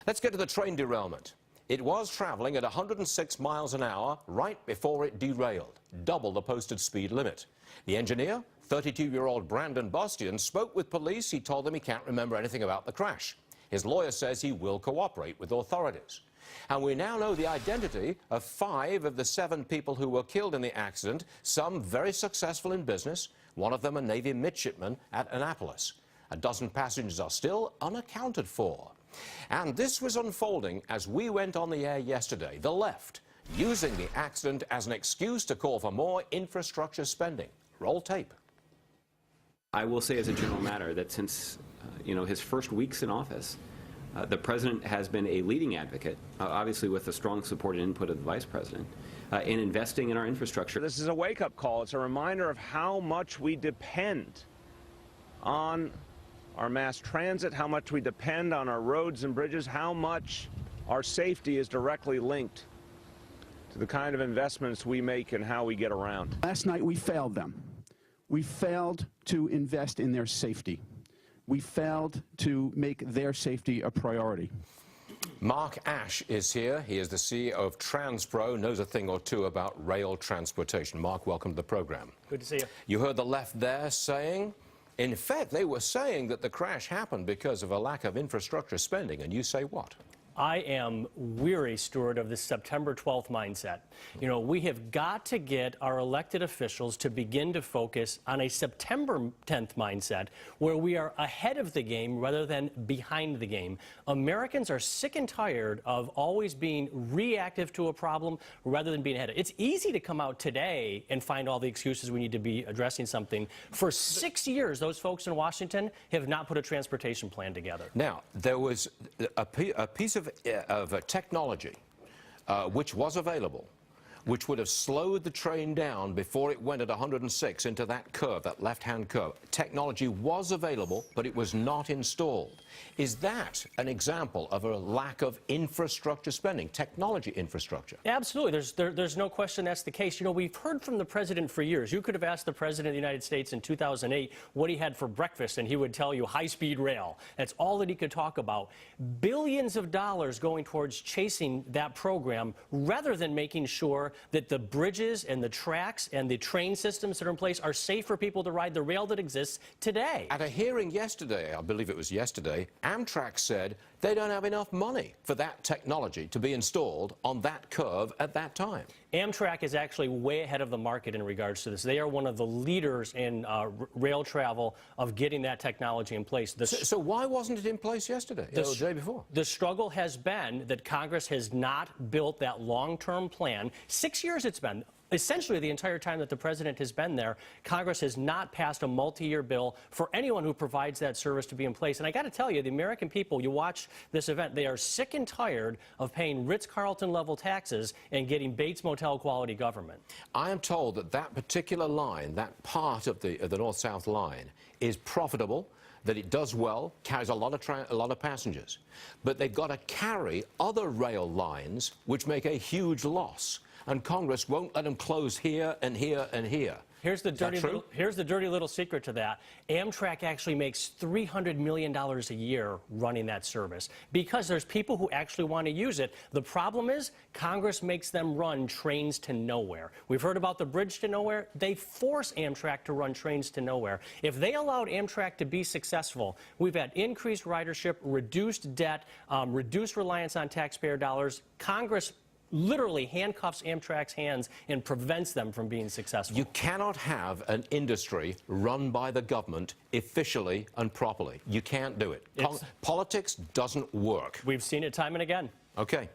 Let's get to the train derailment. It was traveling at 106 miles an hour right before it derailed, double the posted speed limit. The engineer, 32-year-old Brandon Bastian, spoke with police. He told them he can't remember anything about the crash. His lawyer says he will cooperate with authorities. And we now know the identity of 5 of the 7 people who were killed in the accident, some very successful in business, one of them a Navy midshipman at Annapolis. A dozen passengers are still unaccounted for. And this was unfolding as we went on the air yesterday, the left using the accident as an excuse to call for more infrastructure spending. Roll tape. I will say as a general matter that since his first weeks in office, the president has been a leading advocate, obviously with the strong support and input of the vice president, in investing in our infrastructure. This is a wake-up call. It's a reminder of how much we depend on our mass transit, how much we depend on our roads and bridges, how much our safety is directly linked to the kind of investments we make and how we get around. Last night we failed them. We failed to invest in their safety. We failed to make their safety a priority. Mark Aesch is here. He is the CEO of TransPro, knows a thing or two about rail transportation. Mark, welcome to the program. Good to see you. You heard the left there saying, in fact, they were saying that the crash happened because of a lack of infrastructure spending, and you say what? I am weary, Stuart, of this September 12th mindset. You know, we have got to get our elected officials to begin to focus on a September 10th mindset where we are ahead of the game rather than behind the game. Americans are sick and tired of always being reactive to a problem rather than being ahead of it. It's easy to come out today and find all the excuses we need to be addressing something. For 6 years, those folks in Washington have not put a transportation plan together. Now, there was a piece of technology which was available, which would have slowed the train down before it went at 106 into that curve, that left-hand curve. Technology was available, but it was not installed. Is that an example of a lack of infrastructure spending, technology infrastructure? Absolutely. There's no question that's the case. You know, we've heard from the president for years. You could have asked the president of the United States in 2008 what he had for breakfast, and he would tell you high-speed rail. That's all that he could talk about. Billions of dollars going towards chasing that program rather than making sure that the bridges and the tracks and the train systems that are in place are safe for people to ride the rail that exists today. At a hearing yesterday, I believe it was yesterday, Amtrak said they don't have enough money for that technology to be installed on that curve at that time. Amtrak is actually way ahead of the market in regards to this. They are one of the leaders in rail travel of getting that technology in place. So why wasn't it in place yesterday or the day before? The struggle has been that Congress has not built that long-term plan. 6 years it's been. Essentially, the entire time that the president has been there, Congress has not passed a multi-year bill for anyone who provides that service to be in place. And I got to tell you, the American people, you watch this event, they are sick and tired of paying Ritz-Carlton level taxes and getting Bates Motel quality government. I am told that that particular line, that part of the North-South line, is profitable, that it does well, carries a lot of passengers. But they've got to carry other rail lines which make a huge loss. And Congress won't let them close here and here and here. Here's the dirty little secret to that. Amtrak actually makes $300 million a year running that service because there's people who actually want to use it. The problem is Congress makes them run trains to nowhere. We've heard about the bridge to nowhere. They force Amtrak to run trains to nowhere. If they allowed Amtrak to be successful, we've had increased ridership, reduced debt, reduced reliance on taxpayer dollars. Congress literally handcuffs Amtrak's hands and prevents them from being successful. You cannot have an industry run by the government officially and properly. You can't do it. Politics doesn't work. We've seen it time and again. Okay.